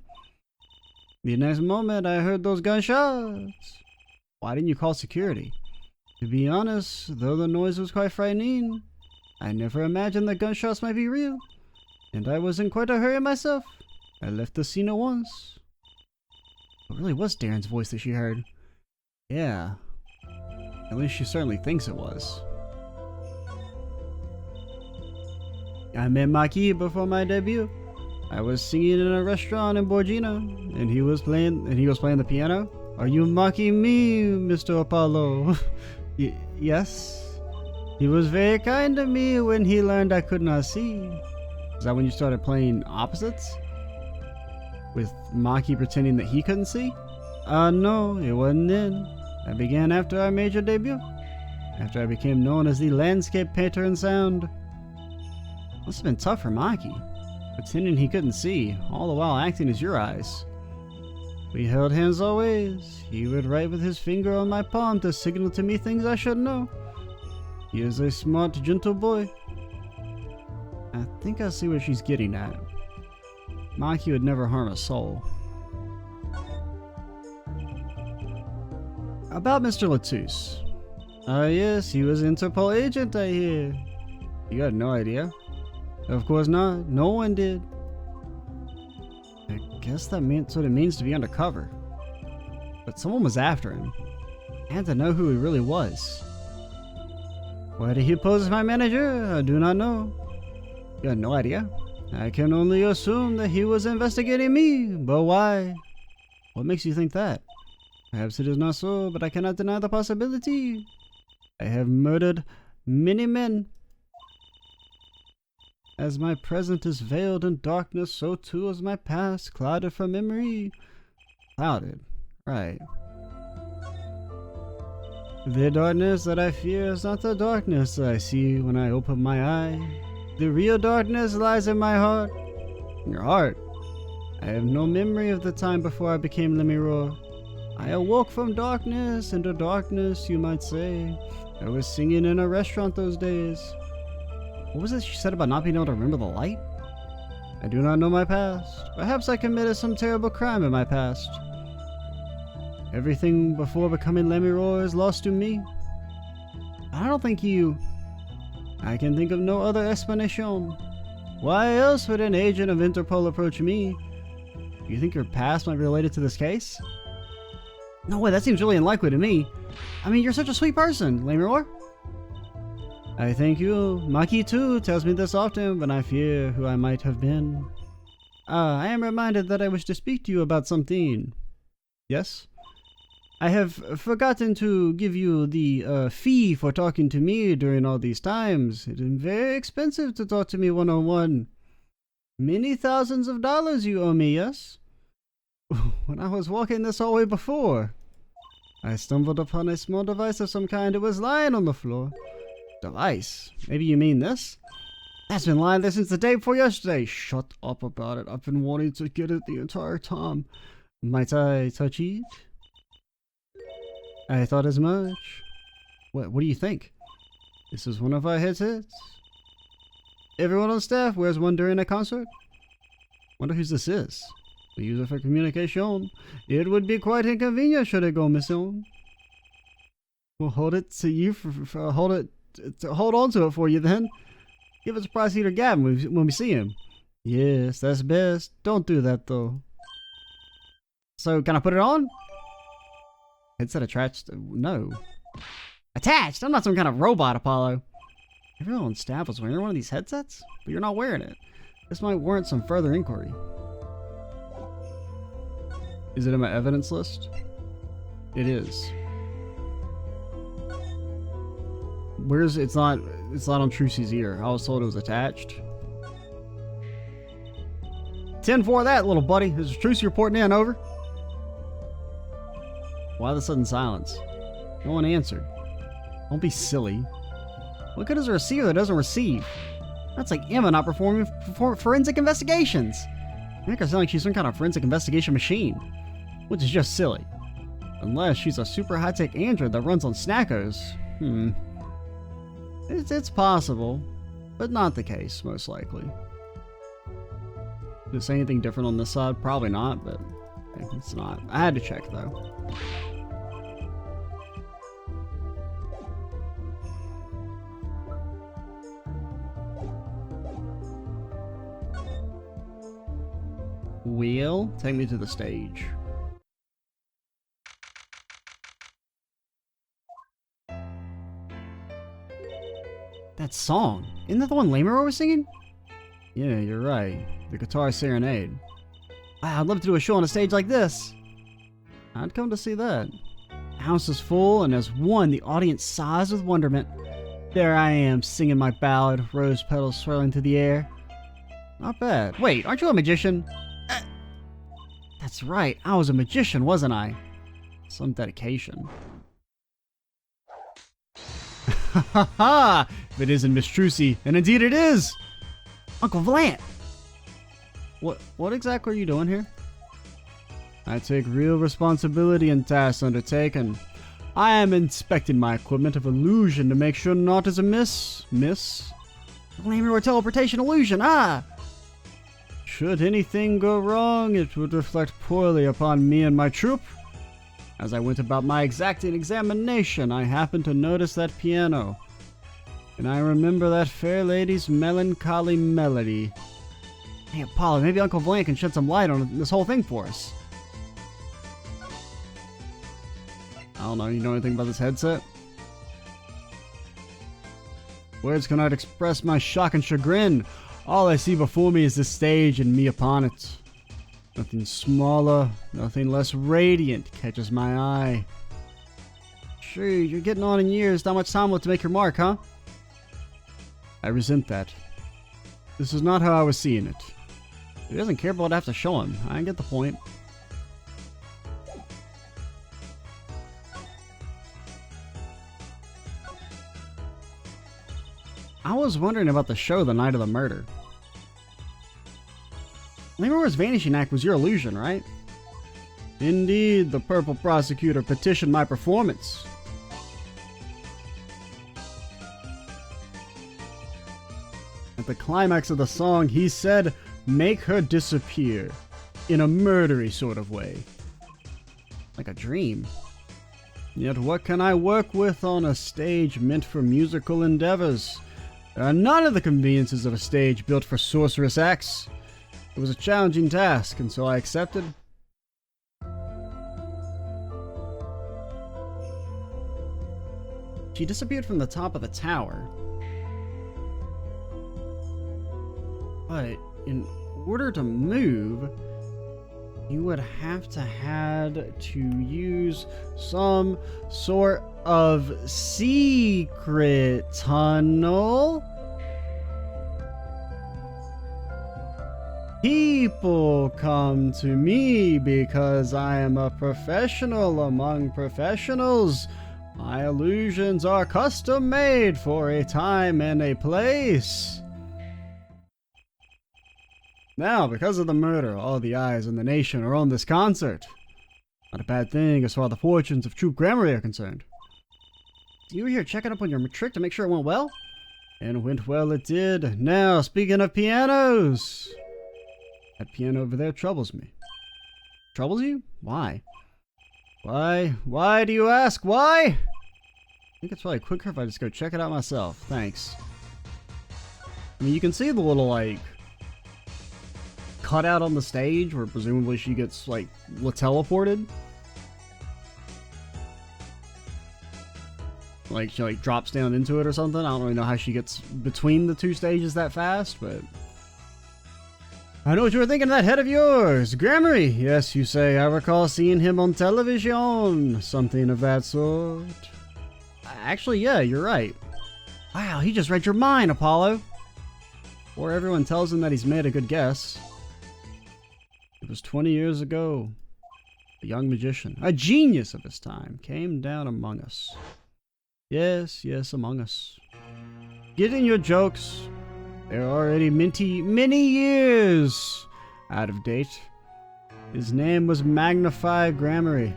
The next moment, I heard those gunshots. Why didn't you call security? To be honest, though the noise was quite frightening, I never imagined the gunshots might be real. And I was in quite a hurry myself. I left the scene at once. It really was Darren's voice that she heard. Yeah. At least she certainly thinks it was. I met Maki before my debut. I was singing in a restaurant in Borgina, and he was playing the piano. Are you mocking me, Mr. Apollo? Yes. He was very kind to me when he learned I could not see. Is that when you started playing opposites? With Maki pretending that he couldn't see? No, it wasn't then. I began after our major debut. After I became known as the landscape painter in sound. Must have been tough for Maki. Pretending he couldn't see, all the while acting as your eyes. We held hands always. He would write with his finger on my palm to signal to me things I should know. He is a smart, gentle boy. I think I see what she's getting at. Maki would never harm a soul. About Mr. Latouche. Yes, he was Interpol agent, I hear. You had no idea? Of course not. No one did. I guess that's what it means to be undercover. But someone was after him. I had to know who he really was. Why did he pose as my manager? I do not know. You had no idea? I can only assume that he was investigating me, but why? What makes you think that? Perhaps it is not so, but I cannot deny the possibility. I have murdered many men. As my present is veiled in darkness, so too is my past, clouded from memory. Clouded, right. The darkness that I fear is not the darkness I see when I open my eye. The real darkness lies in my heart. In your heart? I have no memory of the time before I became Lemiror. I awoke from darkness into darkness, you might say. I was singing in a restaurant those days. What was it she said about not being able to remember the light? I do not know my past. Perhaps I committed some terrible crime in my past. Everything before becoming Lemiror is lost to me. I don't think you... I can think of no other explanation. Why else would an agent of Interpol approach me? You think your past might be related to this case? No way, that seems really unlikely to me. I mean, you're such a sweet person, Lemiror. I thank you. Maki too tells me this often, but I fear who I might have been. I am reminded that I wish to speak to you about something. Yes? I have forgotten to give you the fee for talking to me during all these times. It is very expensive to talk to me one-on-one. Many thousands of dollars you owe me, yes? When I was walking this hallway before, I stumbled upon a small device of some kind. It was lying on the floor. Device? Maybe you mean this? That's been lying there since the day before yesterday. Shut up about it. I've been wanting to get it the entire time. Might I touch it? I thought as much. What do you think? This is one of our headsets. Everyone on staff wears one during a concert. Wonder whose this is. We use it for communication. It would be quite inconvenient should it go missing. We'll hold it to you hold on to it for you then. Give it to Prosecutor Gavin when we see him. Yes, that's best. Don't do that though. So can I put it on? Headset attached? No. Attached? I'm not some kind of robot, Apollo. Everyone on staff was wearing one of these headsets, but you're not wearing it. This might warrant some further inquiry. Is it in my evidence list? It is. Where's it's not on Trucy's ear. I was told it was attached. 10-4 that, little buddy. Is Trucy reporting in? Over. Why the sudden silence? No one answered. Don't be silly. What good is a receiver that doesn't receive? That's like Emma not performing forensic investigations. Make her sound like she's some kind of forensic investigation machine, which is just silly. Unless she's a super high-tech android that runs on Snackos. It's possible, but not the case, most likely. Did it say anything different on this side? Probably not, but it's not. I had to check, though. Wheel, take me to the stage. That song, isn't that the one Lamero was singing? Yeah, you're right. The Guitar Serenade. Wow, I'd love to do a show on a stage like this. I'd come to see that. The house is full, and as one, the audience sighs with wonderment. There I am, singing my ballad, rose petals swirling through the air. Not bad. Wait, aren't you a magician? That's right, I was a magician, wasn't I? Some dedication. Ha ha ha! If it isn't Miss Trucy, and indeed it is! Uncle Vlant! What exactly are you doing here? I take real responsibility in tasks undertaken. I am inspecting my equipment of illusion to make sure naught is amiss. Miss? Glamour or teleportation illusion, ah! Should anything go wrong, it would reflect poorly upon me and my troop. As I went about my exacting examination, I happened to notice that piano. And I remember that fair lady's melancholy melody. Hey, Apollo, maybe Uncle Vlant can shed some light on this whole thing for us. I don't know, you know anything about this headset? Words cannot express my shock and chagrin. All I see before me is this stage and me upon it. Nothing smaller, nothing less radiant catches my eye. Sure, you're getting on in years, not much time left to make your mark, huh? I resent that. This is not how I was seeing it. If he doesn't care about what I have to show him, I get the point. I was wondering about the show the night of the murder. Lamor's vanishing act was your illusion, right? Indeed, the purple prosecutor petitioned my performance. At the climax of the song, he said, "Make her disappear," in a murdery sort of way. Like a dream. Yet what can I work with on a stage meant for musical endeavors? There are none of the conveniences of a stage built for sorcerous acts. It was a challenging task, and so I accepted. She disappeared from the top of the tower. But order to move, you would have to use some sort of secret tunnel. People come to me because I am a professional among professionals. My illusions are custom made for a time and a place. Now, because of the murder, all the eyes in the nation are on this concert. Not a bad thing as far as the fortunes of Troop Grammary are concerned. You were here checking up on your trick to make sure it went well? And went well it did. Now, speaking of pianos, that piano over there troubles me. Troubles you? Why? Why do you ask? Why? I think it's probably quicker if I just go check it out myself. Thanks. I mean, you can see the little, like, cutout on the stage where presumably she gets, like, teleported. Like, she, like, drops down into it or something. I don't really know how she gets between the two stages that fast, but I know what you were thinking of that head of yours. Grammary. Yes, you say. I recall seeing him on television. Something of that sort. Actually, yeah, you're right. Wow, he just read your mind, Apollo. Or everyone tells him that he's made a good guess. It was 20 years ago. A young magician, a genius of his time, came down among us. Yes, among us. Getting your jokes. They're already many years out of date. His name was Magnified Grammary.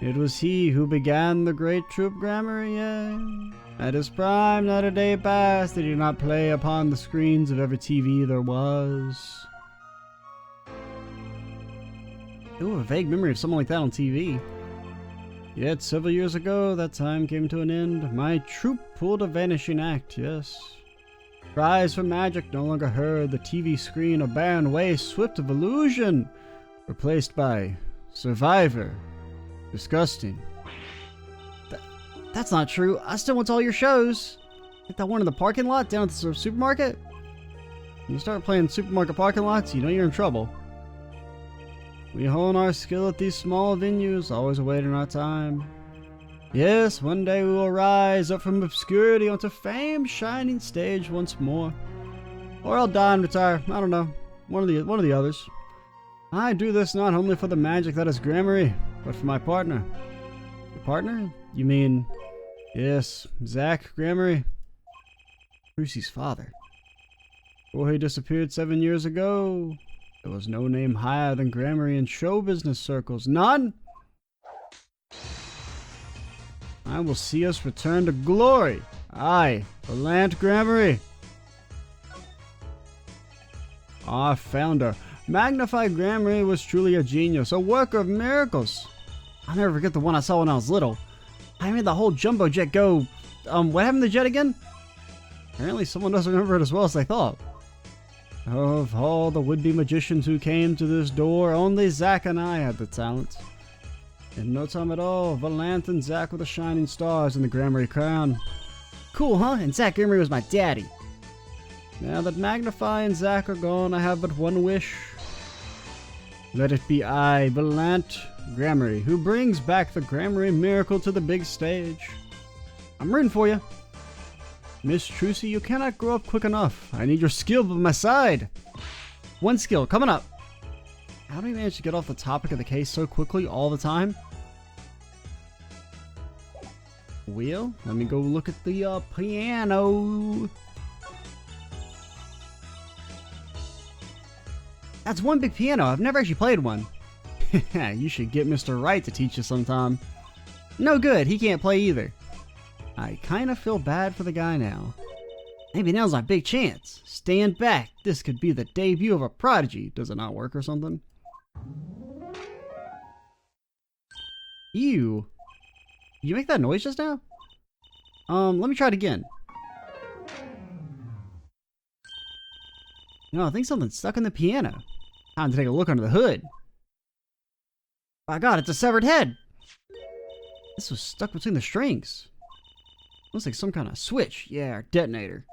It was he who began the great Troop Grammary, yeah. At his prime, not a day passed that he did not play upon the screens of every TV there was. Ooh, a vague memory of someone like that on TV. Yet several years ago, that time came to an end. My troop pulled a vanishing act, yes. Cries for magic no longer heard. The TV screen a barren waste, swift of illusion, replaced by Survivor. Disgusting. That's not true. I still went to all your shows. Like that one in the parking lot down at the supermarket. When you start playing supermarket parking lots, you know you're in trouble. We hone our skill at these small venues, always awaiting our time. Yes, one day we will rise up from obscurity onto fame's shining stage once more. Or I'll die and retire. I don't know. One of the others. I do this not only for the magic that is Grammary, but for my partner. Your partner? You mean, yes, Zach Grammary, Brucey's father. Before he disappeared 7 years ago, there was no name higher than Grammary in show business circles. None! I will see us return to glory. I, Valant Grammary. Our founder, Magnified Grammary, was truly a genius, a worker of miracles. I'll never forget the one I saw when I was little. I made the whole jumbo jet go. What happened to the jet again? Apparently someone doesn't remember it as well as they thought. Of all the would-be magicians who came to this door, only Zach and I had the talent. In no time at all, Valant and Zach were the shining stars in the Grammary crown. Cool, huh? And Zach Grammary was my daddy. Now that Magnify and Zach are gone, I have but one wish. Let it be I, Valant Grammary, who brings back the Grammary miracle to the big stage. I'm rooting for you. Miss Trucy, you cannot grow up quick enough. I need your skill by my side. One skill, coming up. How do we manage to get off the topic of the case so quickly all the time? Well, let me go look at the piano. That's one big piano. I've never actually played one. You should get Mr. Wright to teach you sometime. No good. He can't play either. I kind of feel bad for the guy now. Maybe now's my big chance. Stand back. This could be the debut of a prodigy. Does it not work or something? Ew. Did you make that noise just now? Let me try it again. No, I think something's stuck in the piano. Time to take a look under the hood. My God, it's a severed head. This was stuck between the strings. Looks like some kind of switch. Yeah, or detonator.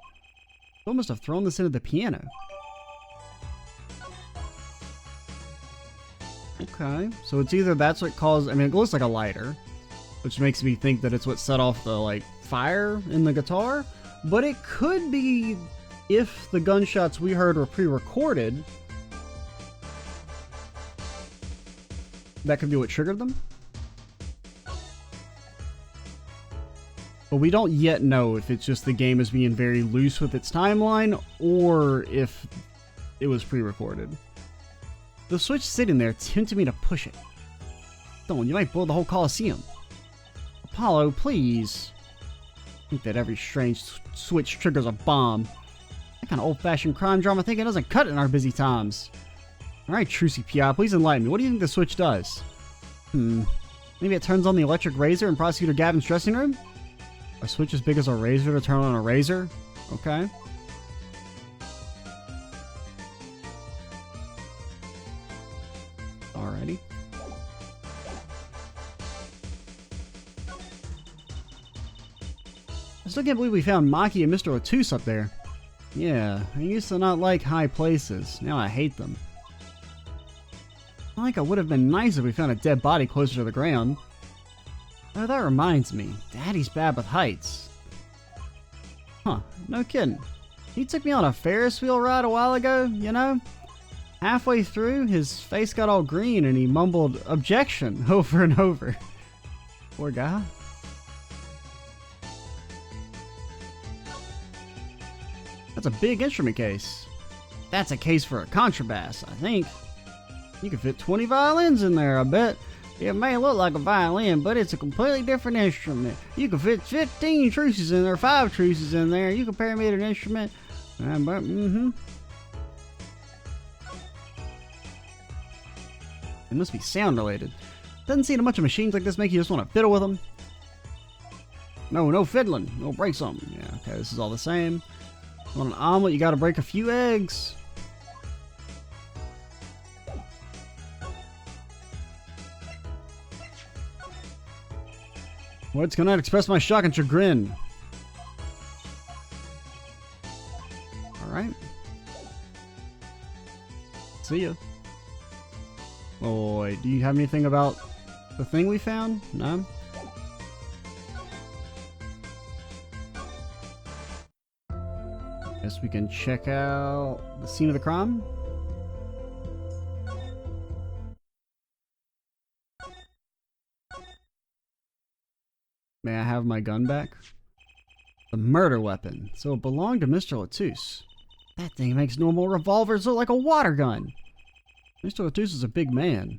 Someone must have thrown this into the piano. Okay, so it's either that's what caused. I mean, it looks like a lighter, which makes me think that it's what set off the like fire in the guitar. But it could be if the gunshots we heard were pre-recorded. That could be what triggered them. But we don't yet know if it's just the game is being very loose with its timeline or if it was pre-recorded. The switch sitting there tempted me to push it. Don't, you might blow the whole Coliseum. Apollo, please. I think that every strange switch triggers a bomb. That kind of old-fashioned crime drama thinking doesn't cut it in our busy times. Alright, true CPI, please enlighten me. What do you think the switch does? Maybe it turns on the electric razor in Prosecutor Gavin's dressing room? A switch as big as a razor to turn on a razor? Okay. Alrighty. I still can't believe we found Maki and Mr. Latus up there. Yeah, I used to not like high places. Now I hate them. I think it would have been nice if we found a dead body closer to the ground. Oh, that reminds me. Daddy's bad with heights. Huh, no kidding. He took me on a Ferris wheel ride a while ago, you know? Halfway through, his face got all green and he mumbled objection over and over. Poor guy. That's a big instrument case. That's a case for a contrabass, I think. You can fit 20 violins in there, I bet. It may look like a violin, but it's a completely different instrument. You can fit 15 truces in there, 5 truces in there. You compare me to an instrument. It must be sound related. Doesn't seem a bunch of machines like this make you just want to fiddle with them. No fiddling. No, break something. Yeah, okay, this is all the same. On an omelet, you gotta break a few eggs. Words cannot express my shock and chagrin. Alright. See ya. Oh, wait, do you have anything about the thing we found? No? Guess we can check out the scene of the crime. May I have my gun back? The murder weapon. So it belonged to Mr. Latus. That thing makes normal revolvers look like a water gun. Mr. Latus is a big man.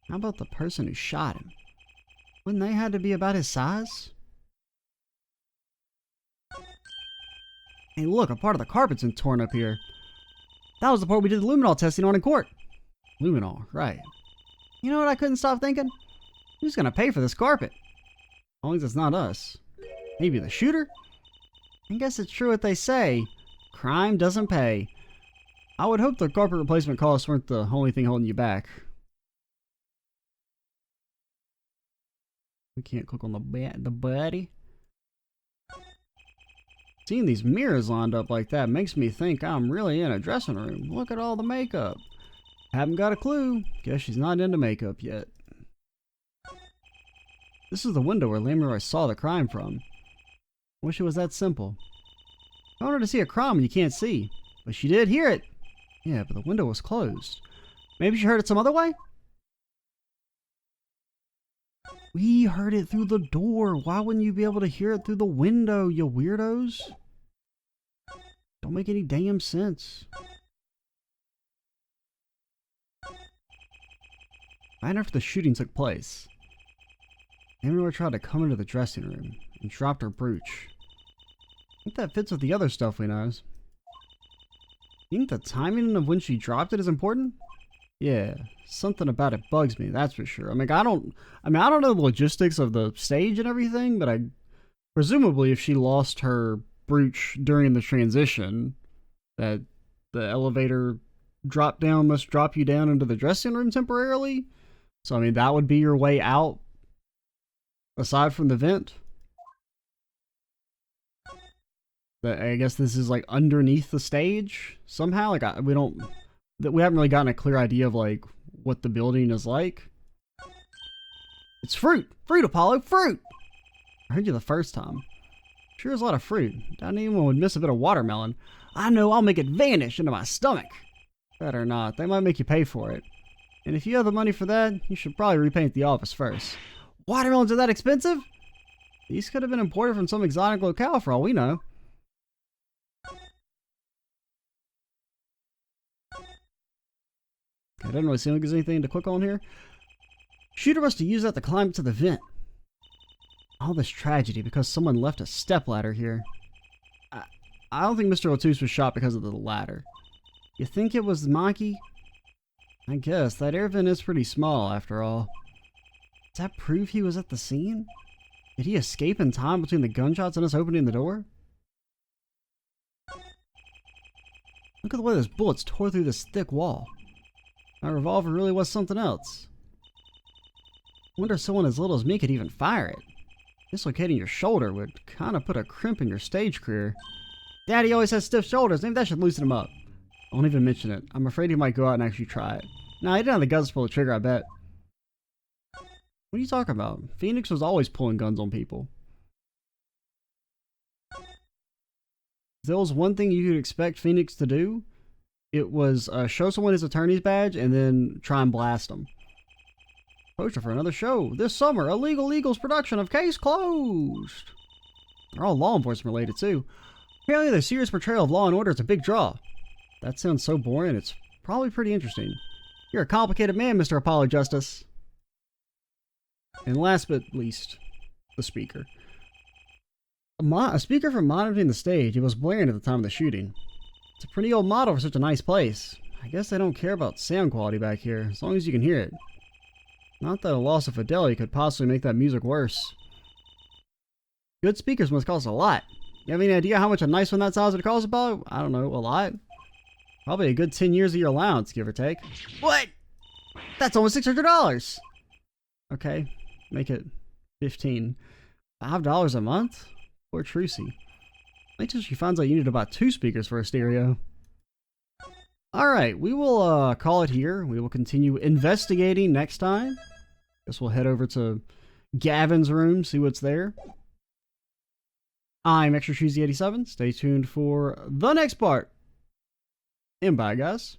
How about the person who shot him? Wouldn't they have to be about his size? Hey look, a part of the carpet's been torn up here. That was the part we did the luminol testing on in court. Luminol, right. You know what I couldn't stop thinking? Who's gonna pay for this carpet? As long as it's not us. Maybe the shooter? I guess it's true what they say. Crime doesn't pay. I would hope the carpet replacement costs weren't the only thing holding you back. We can't click on the body. Seeing these mirrors lined up like that makes me think I'm really in a dressing room. Look at all the makeup. Haven't got a clue. Guess she's not into makeup yet. This is the window where Leroy saw the crime from. Wish it was that simple. I wanted to see a crime when you can't see, but she did hear it. Yeah, but the window was closed. Maybe she heard it some other way? We heard it through the door. Why wouldn't you be able to hear it through the window, you weirdos? Don't make any damn sense. Right after the shooting took place, Leroy tried to come into the dressing room and dropped her brooch. I think that fits with the other stuff we know. You think the timing of when she dropped it is important? Yeah, something about it bugs me, that's for sure. I don't know the logistics of the stage and everything, but presumably if she lost her brooch during the transition, that the elevator drop down must drop you down into the dressing room temporarily. So that would be your way out aside from the vent. I guess this is like underneath the stage somehow. We haven't really gotten a clear idea of like what the building is like. It's fruit! Fruit, Apollo! Fruit! I heard you the first time. Sure is a lot of fruit. Doubt anyone would miss a bit of watermelon. I know, I'll make it vanish into my stomach. Better not. They might make you pay for it. And if you have the money for that, you should probably repaint the office first. Watermelons are that expensive? These could have been imported from some exotic locale for all we know. Okay, I don't really seem like there's anything to click on here. Shooter must have used that to climb to the vent. All this tragedy because someone left a stepladder here. I don't think Mr. Latus was shot because of the ladder. You think it was Maki? I guess. That air vent is pretty small, after all. Does that prove he was at the scene? Did he escape in time between the gunshots and us opening the door? Look at the way those bullets tore through this thick wall. My revolver really was something else. I wonder if someone as little as me could even fire it. Dislocating your shoulder would kind of put a crimp in your stage career. Daddy always has stiff shoulders. Maybe that should loosen him up. Don't even mention it. I'm afraid he might go out and actually try it. Nah, he didn't have the guns to pull the trigger, I bet. What are you talking about? Phoenix was always pulling guns on people. If there was one thing you could expect Phoenix to do, it was show someone his attorney's badge and then try and blast them. Poster for another show. This summer, Illegal Eagles production of Case Closed. They're all law enforcement related too. Apparently their serious portrayal of law and order is a big draw. That sounds so boring, it's probably pretty interesting. You're a complicated man, Mr. Apollo Justice. And last but least, the speaker. A speaker for monitoring the stage. It was blaring at the time of the shooting. It's a pretty old model for such a nice place. I guess they don't care about sound quality back here, as long as you can hear it. Not that a loss of fidelity could possibly make that music worse. Good speakers must cost a lot. You have any idea how much a nice one that size would cost about? I don't know, a lot? Probably a good 10 years of your allowance, give or take. What? That's almost $600! Okay, make it 15. $5 a month? Poor Trucy. Wait till she finds out you need to buy 2 speakers for a stereo. Alright, we will call it here. We will continue investigating next time. Guess we'll head over to Gavin's room, see what's there. I'm Extra Cheesy 87. Stay tuned for the next part. And bye, guys.